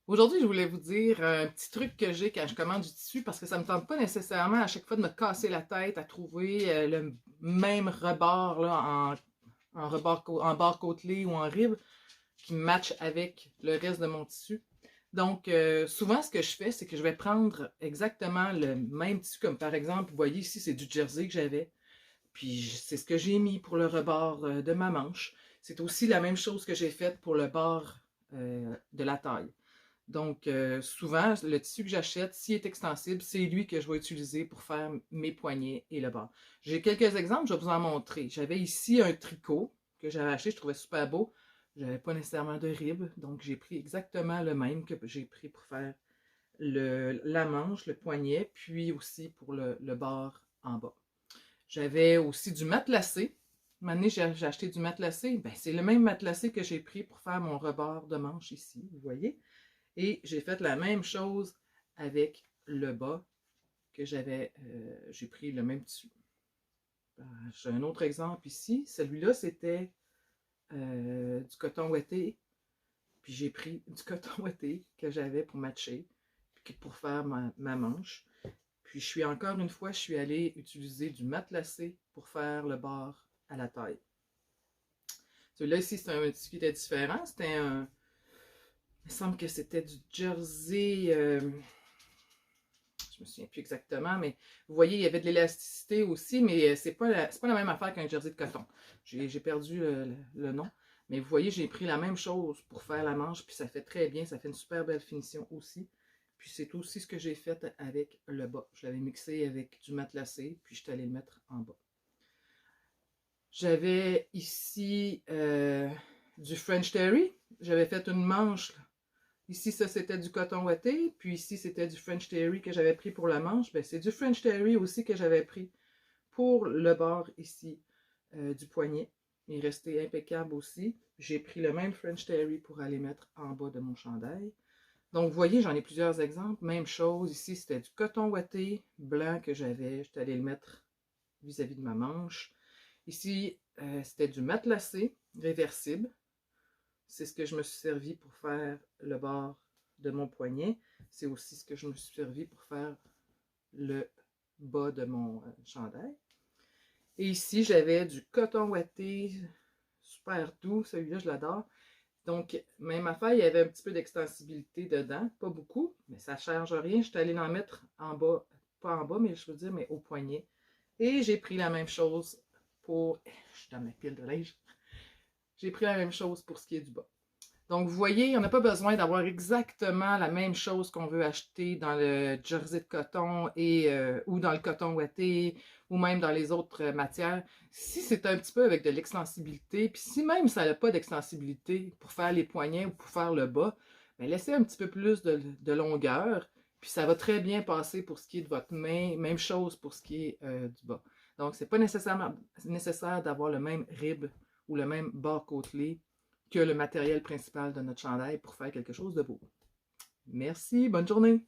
Aujourd'hui, je voulais vous dire un petit truc que j'ai quand je commande du tissu parce que ça me tente pas nécessairement à chaque fois de me casser la tête à trouver le même rebord là, en barre côtelé ou en rib qui match avec le reste de mon tissu. Donc, souvent, ce que je fais, c'est que je vais prendre exactement le même tissu, comme par exemple, vous voyez ici, c'est du jersey que j'avais. Puis, c'est ce que j'ai mis pour le rebord de ma manche. C'est aussi la même chose que j'ai faite pour le bord de la taille. Donc, souvent, le tissu que j'achète, s'il est extensible, c'est lui que je vais utiliser pour faire mes poignets et le bas. J'ai quelques exemples, je vais vous en montrer. J'avais ici un tricot que j'avais acheté, je trouvais super beau. Je n'avais pas nécessairement de ribs, donc j'ai pris exactement le même que j'ai pris pour faire la manche, le poignet, puis aussi pour le bord en bas. J'avais aussi du matelassé. Un j'ai acheté du matelassé. Ben, c'est le même matelassé que j'ai pris pour faire mon rebord de manche ici, vous voyez. Et j'ai fait la même chose avec le bas que j'ai pris le même tissu. J'ai un autre exemple ici. Celui-là, c'était du coton ouaté. Puis j'ai pris du coton ouaté que j'avais pour matcher, puis pour faire ma manche. Puis encore une fois, je suis allée utiliser du matelassé pour faire le bord à la taille. Celui-là ici, c'est un tissu qui était différent. C'était un. Il me semble que c'était du jersey. Je me souviens plus exactement, mais vous voyez, il y avait de l'élasticité aussi, mais c'est pas la même affaire qu'un jersey de coton. J'ai perdu le nom. Mais vous voyez, j'ai pris la même chose pour faire la manche, puis ça fait très bien, ça fait une super belle finition aussi. Puis c'est aussi ce que j'ai fait avec le bas. Je l'avais mixé avec du matelassé, puis je suis allée le mettre en bas. J'avais ici du French Terry. J'avais fait une manche. Ici, ça, c'était du coton ouaté. Puis ici, c'était du French Terry que j'avais pris pour la manche. Ben, c'est du French Terry aussi que j'avais pris pour le bord ici du poignet. Il est resté impeccable aussi. J'ai pris le même French Terry pour aller mettre en bas de mon chandail. Donc, vous voyez, j'en ai plusieurs exemples. Même chose. Ici, c'était du coton ouaté blanc que j'avais. J'étais allée le mettre vis-à-vis de ma manche. Ici, c'était du matelassé réversible. C'est ce que je me suis servi pour faire le bord de mon poignet. C'est aussi ce que je me suis servi pour faire le bas de mon chandail. Et ici, j'avais du coton ouaté super doux. Celui-là, je l'adore. Donc, même affaire, il y avait un petit peu d'extensibilité dedans. Pas beaucoup, mais ça ne change rien. Je suis allée en mettre en bas, pas en bas, mais je veux dire, mais au poignet. Et j'ai pris la même chose pour. Je suis dans ma pile de linge. J'ai pris la même chose pour ce qui est du bas. Donc, vous voyez, on n'a pas besoin d'avoir exactement la même chose qu'on veut acheter dans le jersey de coton ou dans le coton ouaté ou même dans les autres matières. Si c'est un petit peu avec de l'extensibilité, puis si même ça n'a pas d'extensibilité pour faire les poignets ou pour faire le bas, bien, laissez un petit peu plus de longueur, puis ça va très bien passer pour ce qui est de votre main. Même chose pour ce qui est du bas. Donc, c'est pas nécessairement nécessaire d'avoir le même rib ou le même bas côtelé que le matériel principal de notre chandail pour faire quelque chose de beau. Merci, bonne journée!